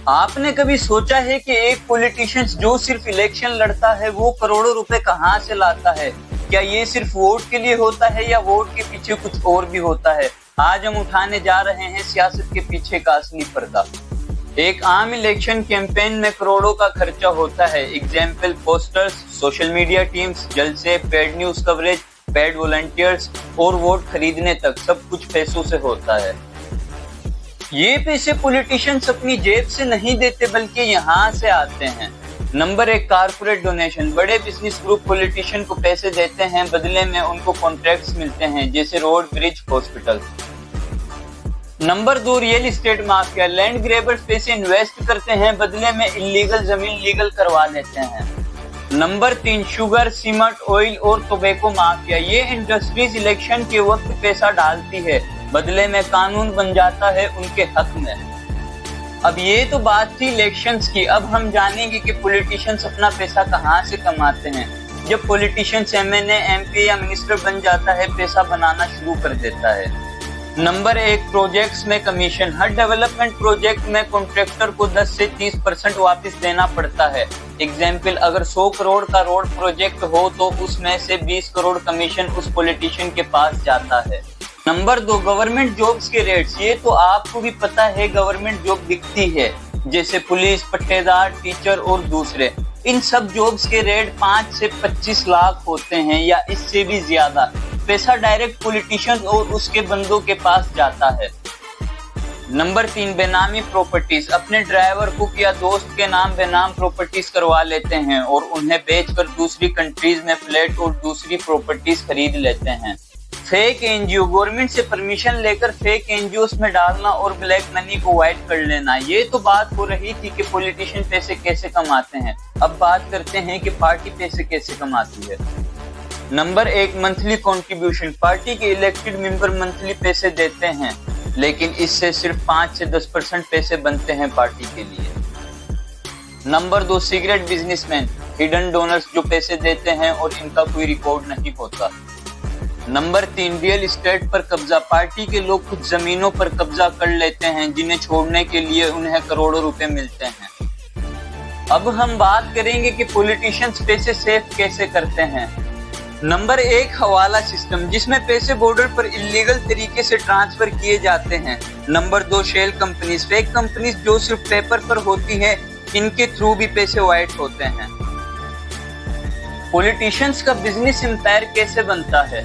आपने कभी सोचा है कि एक पॉलिटिशियन जो सिर्फ इलेक्शन लड़ता है वो करोड़ों रुपए कहाँ से लाता है? क्या ये सिर्फ वोट के लिए होता है या वोट के पीछे कुछ और भी होता है? आज हम उठाने जा रहे हैं सियासत के पीछे का असली पर्दा। एक आम इलेक्शन कैंपेन में करोड़ों का खर्चा होता है। Example posters, social media teams, जलसे, paid news coverage, paid volunteers और वोट खरीदने तक सब कुछ पैसों से होता है। ये पैसे पॉलिटिशियंस अपनी जेब से नहीं देते बल्कि यहाँ से आते हैं। Number 1, corporate donation. बड़े बिजनेस ग्रुप पॉलिटिशियन को पैसे देते हैं, बदले में उनको कॉन्ट्रैक्ट्स मिलते हैं जैसे road, bridge, hospital. Number 2, real estate mafia. Land grabbers पैसे इन्वेस्ट करते हैं, बदले में इलीगल जमीन लीगल करवा लेते हैं। नंबर 3, शुगर, सीमेंट, ऑयल और टोबैको माफिया। ये इंडस्ट्रीज इलेक्शन के वक्त पैसा डालती है, बदले में कानून बन जाता है उनके हक में। अब ये तो बात थी इलेक्शंस की। अब हम जानेंगे कि पॉलिटिशियंस अपना पैसा कहाँ से कमाते हैं। जब पॉलिटिशियंस एमएनए, एमपी या मिनिस्टर बन जाता है, पैसा बनाना शुरू कर देता है। नंबर 1, प्रोजेक्ट्स में कमीशन। हर डेवलपमेंट प्रोजेक्ट में कॉन्ट्रैक्टर को 10 से 30% वापस देना पड़ता है। एग्जाम्पल, अगर 100 करोड़ का रोड प्रोजेक्ट हो तो उसमें से 20 करोड़ कमीशन उस पॉलिटिशियन के पास जाता है। नंबर 2, गवर्नमेंट जॉब्स के रेट्स। ये तो आपको भी पता है, गवर्नमेंट जॉब दिखती है जैसे पुलिस, पट्टेदार, टीचर और दूसरे। इन सब जॉब्स के रेट 5 से 25 लाख होते हैं या इससे भी ज्यादा। पैसा डायरेक्ट पॉलिटिशियन और उसके बंदों के पास जाता है। नंबर 3, बेनामी प्रॉपर्टीज। अपने ड्राइवर, कुक या दोस्त के नाम बेनाम प्रॉपर्टीज करवा लेते हैं और उन्हें बेचकर दूसरी कंट्रीज में फ्लैट और दूसरी प्रॉपर्टीज खरीद लेते हैं। Fake NGO. गवर्नमेंट से परमिशन लेकर फेक एनजीओ में डालना और ब्लैक मनी को वाइट कर लेना। ये तो बात हो रही थी कि पॉलिटिशियन पैसे कैसे कमाते हैं। अब बात करते हैं कि पार्टी पैसे कैसे कमाती है। Number 1, monthly contribution. पार्टी के इलेक्टेड मेंबर मंथली पैसे देते हैं, लेकिन इससे सिर्फ 5 से 10% पैसे बनते हैं पार्टी के लिए। Number 2, secret businessman. Hidden donors जो पैसे देते हैं और इनका कोई रिकॉर्ड नहीं होता। नंबर 3, रियल एस्टेट पर कब्जा। पार्टी के लोग कुछ जमीनों पर कब्जा कर लेते हैं जिन्हें छोड़ने के लिए उन्हें करोड़ों रुपए मिलते हैं। अब हम बात करेंगे कि पॉलिटिशियंस पैसे सेव कैसे करते हैं। नंबर 1, हवाला सिस्टम, जिसमें पैसे बॉर्डर पर इलीगल तरीके से ट्रांसफर किए जाते हैं। Number 2, shell companies. Fake companies जो सिर्फ पेपर पर होती है, इनके थ्रू भी पैसे वाइट होते हैं। पॉलिटिशियंस का बिजनेस एम्पायर कैसे बनता है।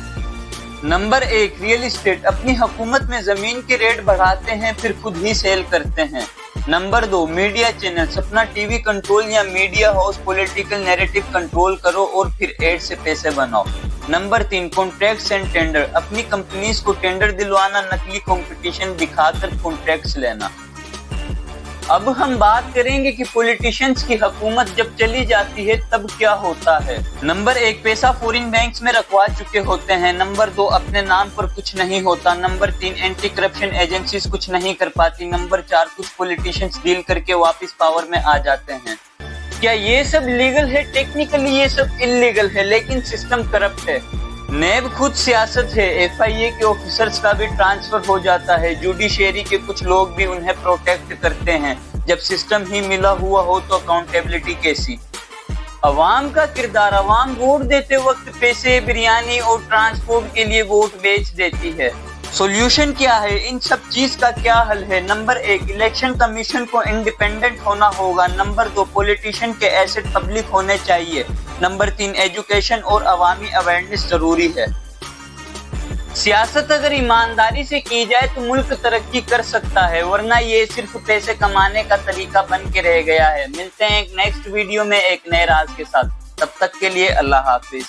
Number 1, real estate. अपनी हुकूमत में जमीन के रेट बढ़ाते हैं फिर खुद ही सेल करते हैं। Number 2, media channels. अपना टीवी कंट्रोल या media house political narrative control करो और फिर एड से पैसे बनाओ। Number 3, contracts and tender. अपनी कंपनीज को टेंडर दिलवाना, नकली कंपटीशन दिखाकर कॉन्ट्रैक्ट्स लेना। अब हम बात करेंगे कि पॉलिटिशियंस की हुकूमत जब चली जाती है तब क्या होता है। नंबर 1, पैसा फॉरेन बैंक्स में रखवा चुके होते हैं। नंबर 2, अपने नाम पर कुछ नहीं होता। नंबर 3, एंटी करप्शन एजेंसीज कुछ नहीं कर पाती। नंबर 4, कुछ पॉलिटिशियंस डील करके वापस पावर में आ जाते हैं। क्या ये सब लीगल है? टेक्निकली ये सब इलीगल है, लेकिन सिस्टम करप्ट है। नेब खुद सियासत है। एफआईए के ऑफिसर्स का भी ट्रांसफर हो जाता है। जुडिशरी के कुछ लोग भी उन्हें प्रोटेक्ट करते हैं। जब सिस्टम ही मिला हुआ हो तो अकाउंटेबिलिटी कैसी? अवाम का किरदार। अवाम वोट देते वक्त पैसे, बिरयानी और ट्रांसपोर्ट के लिए वोट बेच देती है। सॉल्यूशन क्या है? इन सब चीज का क्या हल है? नंबर 1, इलेक्शन कमीशन को इंडिपेंडेंट होना होगा। नंबर 2, पॉलिटिशियन के एसेट पब्लिक होने चाहिए। नंबर 3, एजुकेशन और अवामी अवेयरनेस जरूरी है। सियासत अगर ईमानदारी से की जाए तो मुल्क तरक्की कर सकता है, वरना ये सिर्फ पैसे कमाने का तरीका बन के रह गया है। मिलते हैं एक नेक्स्ट वीडियो में एक नए राज के साथ। तब तक के लिए अल्लाह हाफिज।